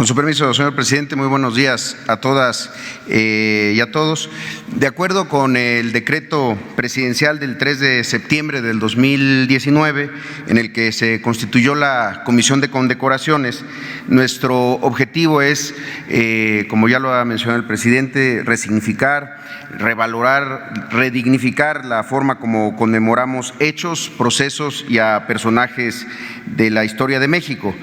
Con su permiso, señor presidente, muy buenos días a todas y a todos. De acuerdo con el decreto presidencial del 3 de septiembre del 2019, en el que se constituyó la Comisión de Condecoraciones, nuestro objetivo es, como ya lo ha mencionado el presidente, resignificar, revalorar, redignificar la forma como conmemoramos hechos, procesos y a personajes de la historia de México,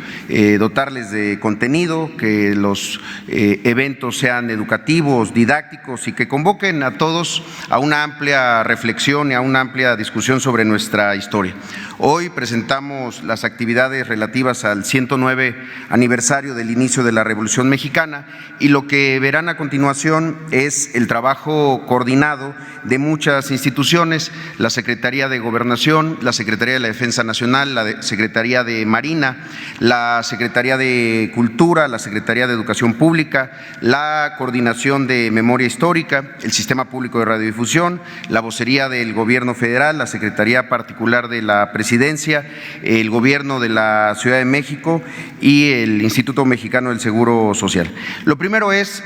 dotarles de contenido, que los eventos sean educativos, didácticos y que convoquen a todos a una amplia reflexión y a una amplia discusión sobre nuestra historia. Hoy presentamos las actividades relativas al 109 aniversario del inicio de la Revolución Mexicana y lo que verán a continuación es el trabajo coordinado de muchas instituciones, la Secretaría de Gobernación, la Secretaría de la Defensa Nacional, la Secretaría de Marina, la Secretaría de Cultura, la Secretaría de Educación Pública, la Coordinación de Memoria Histórica, el Sistema Público de Radiodifusión, la Vocería del Gobierno Federal, la Secretaría Particular de la Presidencia, el Gobierno de la Ciudad de México y el Instituto Mexicano del Seguro Social. Lo primero es,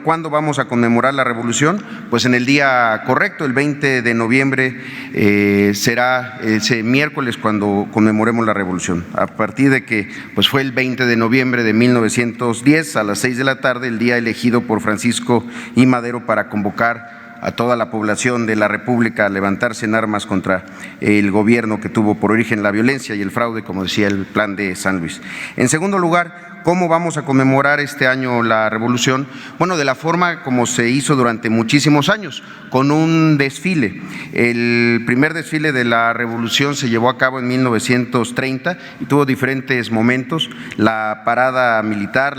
¿cuándo vamos a conmemorar la Revolución? Pues en el día correcto, el 20 de noviembre será ese miércoles cuando conmemoremos la Revolución. A partir de que fue el 20 de noviembre de 1910 a las 6 de la tarde, el día elegido por Francisco I. Madero para convocar a toda la población de la República a levantarse en armas contra el gobierno que tuvo por origen la violencia y el fraude, como decía el Plan de San Luis. En segundo lugar, ¿cómo vamos a conmemorar este año la Revolución? Bueno, de la forma como se hizo durante muchísimos años, con un desfile. El primer desfile de la Revolución se llevó a cabo en 1930 y tuvo diferentes momentos, la parada militar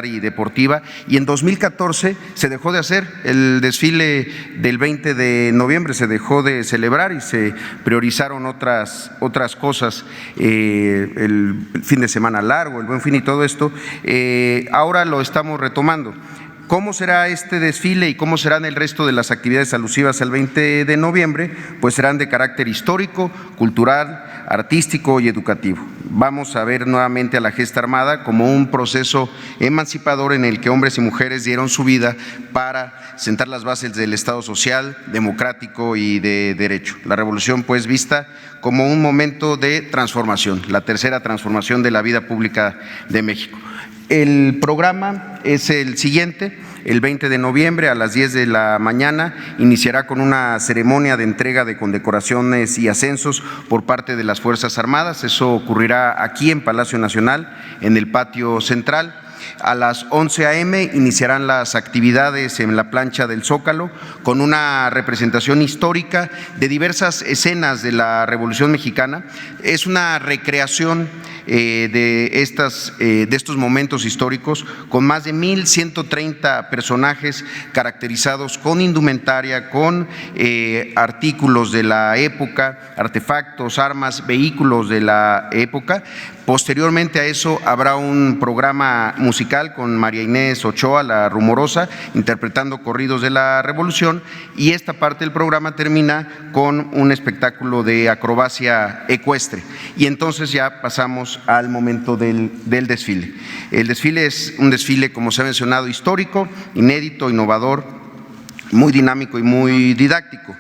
y deportiva, y en 2014 se dejó de hacer el desfile del 20 de noviembre, se dejó de celebrar y se priorizaron otras cosas, el fin de semana largo, el Buen Fin y todo esto. Ahora lo estamos retomando. ¿Cómo será este desfile y cómo serán el resto de las actividades alusivas al 20 de noviembre? Pues serán de carácter histórico, cultural, artístico y educativo. Vamos a ver nuevamente a la gesta armada como un proceso emancipador en el que hombres y mujeres dieron su vida para sentar las bases del Estado social, democrático y de derecho. La revolución, pues, vista como un momento de transformación, la tercera transformación de la vida pública de México. El programa es el siguiente: el 20 de noviembre a las 10 de la mañana iniciará con una ceremonia de entrega de condecoraciones y ascensos por parte de las Fuerzas Armadas. Eso ocurrirá aquí en Palacio Nacional, en el patio central. A las 11 a.m. iniciarán las actividades en la plancha del Zócalo con una representación histórica de diversas escenas de la Revolución Mexicana. Es una recreación de estos momentos históricos con más de 1,130 personajes caracterizados con indumentaria, con artículos de la época, artefactos, armas, vehículos de la época. Posteriormente a eso habrá un programa musical con María Inés Ochoa, la Rumorosa, interpretando corridos de la Revolución, y esta parte del programa termina con un espectáculo de acrobacia ecuestre. Y entonces ya pasamos al momento del desfile. El desfile es un desfile, como se ha mencionado, histórico, inédito, innovador, muy dinámico y muy didáctico.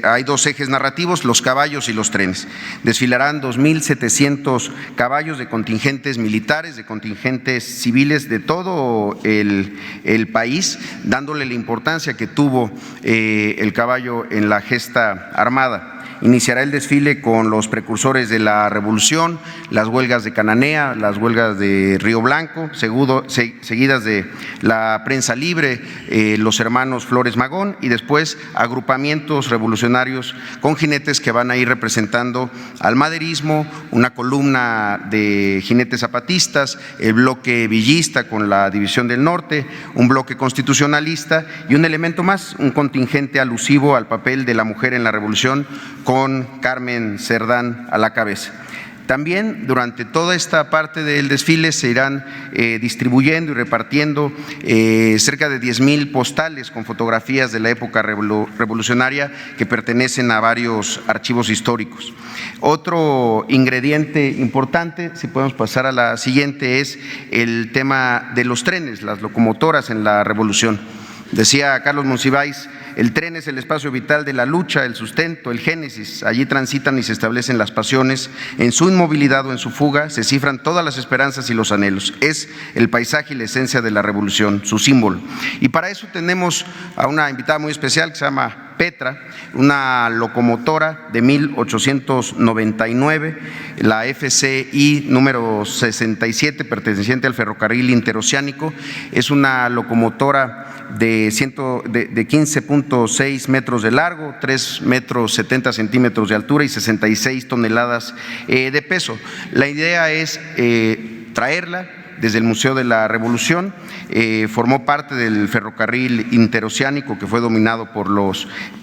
Hay dos ejes narrativos: los caballos y los trenes. Desfilarán 2,700 caballos de contingentes militares, de contingentes civiles de todo el país, dándole la importancia que tuvo el caballo en la gesta armada. Iniciará el desfile con los precursores de la Revolución, las huelgas de Cananea, las huelgas de Río Blanco, seguidas de la Prensa Libre, los hermanos Flores Magón, y después agrupamientos revolucionarios con jinetes que van a ir representando al maderismo, una columna de jinetes zapatistas, el bloque villista con la División del Norte, un bloque constitucionalista y un elemento más, un contingente alusivo al papel de la mujer en la Revolución, con Carmen Cerdán a la cabeza. También durante toda esta parte del desfile se irán distribuyendo y repartiendo cerca de 10,000 postales con fotografías de la época revolucionaria que pertenecen a varios archivos históricos. Otro ingrediente importante, si podemos pasar a la siguiente, es el tema de los trenes, las locomotoras en la revolución. Decía Carlos Monsiváis: el tren es el espacio vital de la lucha, el sustento, el génesis. Allí transitan y se establecen las pasiones. En su inmovilidad o en su fuga se cifran todas las esperanzas y los anhelos. Es el paisaje y la esencia de la revolución, su símbolo. Y para eso tenemos a una invitada muy especial que se llama Petra, una locomotora de 1899, la FCI número 67, perteneciente al ferrocarril interoceánico. Es una locomotora de 15.6 metros de largo, 3 metros 70 centímetros de altura y 66 toneladas de peso. La idea es traerla desde el Museo de la Revolución. Formó parte del ferrocarril interoceánico que fue dominado por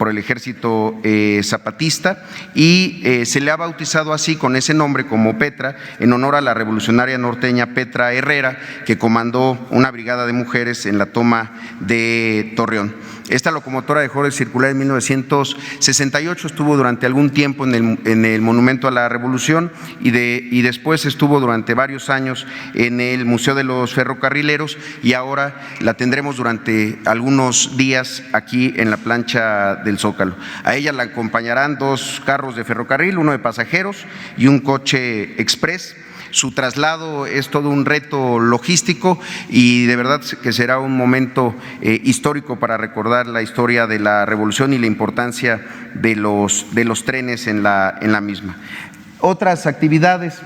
el ejército zapatista y se le ha bautizado así, con ese nombre, como Petra, en honor a la revolucionaria norteña Petra Herrera, que comandó una brigada de mujeres en la toma de Torreón. Esta locomotora dejó de circular en 1968, estuvo durante algún tiempo en el Monumento a la Revolución y después estuvo durante varios años en el Museo de los Ferrocarrileros, y ahora la tendremos durante algunos días aquí en la plancha del Zócalo. A ella la acompañarán 2 carros de ferrocarril, uno de pasajeros y un coche express. Su traslado es todo un reto logístico y de verdad que será un momento histórico para recordar la historia de la revolución y la importancia de los trenes en la misma. Otras actividades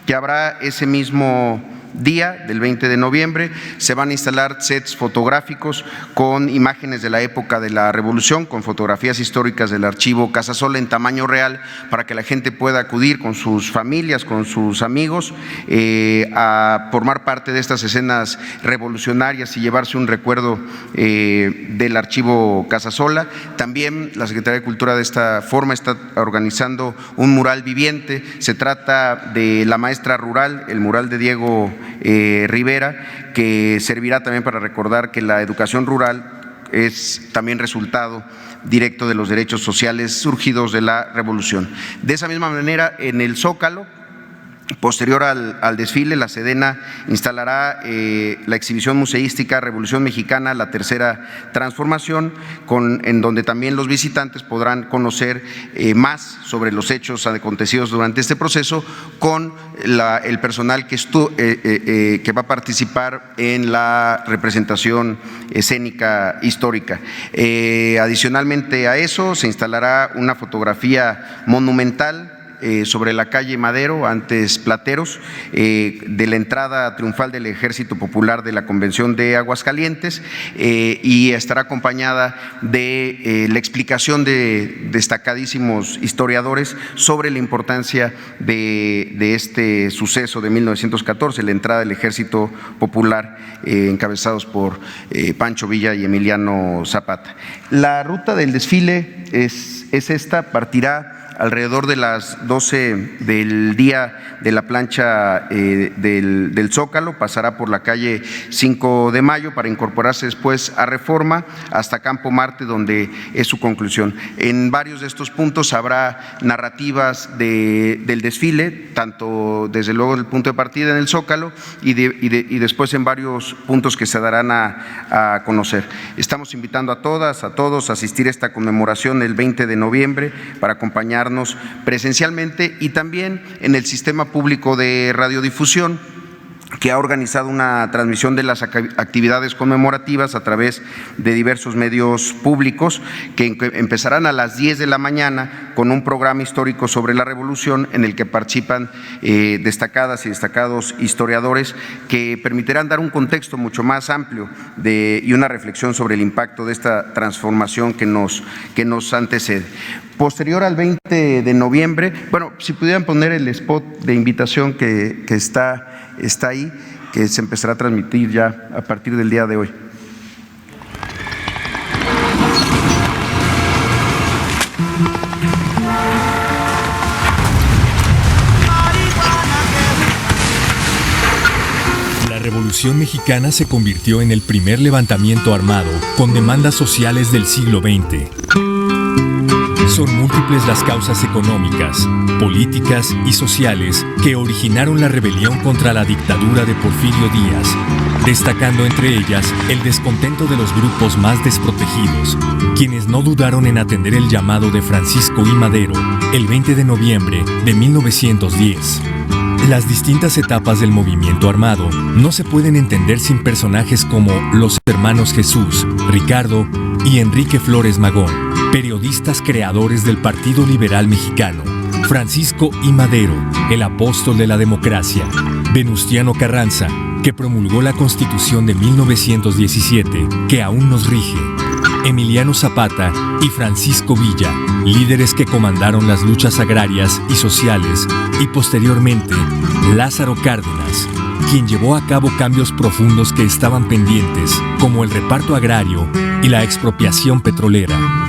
que habrá ese mismo día, del 20 de noviembre, se van a instalar sets fotográficos con imágenes de la época de la Revolución, con fotografías históricas del archivo Casasola en tamaño real, para que la gente pueda acudir con sus familias, con sus amigos, a formar parte de estas escenas revolucionarias y llevarse un recuerdo del archivo Casasola. También la Secretaría de Cultura de esta forma está organizando un mural viviente. Se trata de La Maestra Rural, el mural de Diego Rivera, que servirá también para recordar que la educación rural es también resultado directo de los derechos sociales surgidos de la revolución. De esa misma manera, en el Zócalo, posterior al desfile, la Sedena instalará la exhibición museística Revolución Mexicana, la tercera transformación, en donde también los visitantes podrán conocer más sobre los hechos acontecidos durante este proceso, con el personal que va a participar en la representación escénica histórica. Adicionalmente a eso, se instalará una fotografía monumental sobre la calle Madero, antes Plateros, de la entrada triunfal del Ejército Popular de la Convención de Aguascalientes, y estará acompañada de la explicación de destacadísimos historiadores sobre la importancia de este suceso de 1914, la entrada del Ejército Popular, encabezados por Pancho Villa y Emiliano Zapata. La ruta del desfile es esta: partirá alrededor de las 12 del día de la plancha del Zócalo, pasará por la calle 5 de Mayo para incorporarse después a Reforma hasta Campo Marte, donde es su conclusión. En varios de estos puntos habrá narrativas del desfile, tanto desde luego del punto de partida en el Zócalo y después en varios puntos que se darán a conocer. Estamos invitando a todas, a todos a asistir a esta conmemoración el 20 de noviembre para acompañarnos presencialmente, y también en el sistema público de radiodifusión, que ha organizado una transmisión de las actividades conmemorativas a través de diversos medios públicos, que empezarán a las 10 de la mañana con un programa histórico sobre la Revolución, en el que participan destacadas y destacados historiadores, que permitirán dar un contexto mucho más amplio y una reflexión sobre el impacto de esta transformación que nos antecede. Posterior al 20 de noviembre, bueno, si pudieran poner el spot de invitación que está ahí, que se empezará a transmitir ya a partir del día de hoy. La Revolución Mexicana se convirtió en el primer levantamiento armado con demandas sociales del siglo XX. Son múltiples las causas económicas, políticas y sociales que originaron la rebelión contra la dictadura de Porfirio Díaz, destacando entre ellas el descontento de los grupos más desprotegidos, quienes no dudaron en atender el llamado de Francisco I. Madero el 20 de noviembre de 1910. Las distintas etapas del movimiento armado no se pueden entender sin personajes como los hermanos Jesús, Ricardo y Enrique Flores Magón, periodistas creadores del Partido Liberal Mexicano, Francisco I. Madero, el apóstol de la democracia, Venustiano Carranza, que promulgó la Constitución de 1917, que aún nos rige, Emiliano Zapata y Francisco Villa, líderes que comandaron las luchas agrarias y sociales, y posteriormente Lázaro Cárdenas, quien llevó a cabo cambios profundos que estaban pendientes, como el reparto agrario y la expropiación petrolera.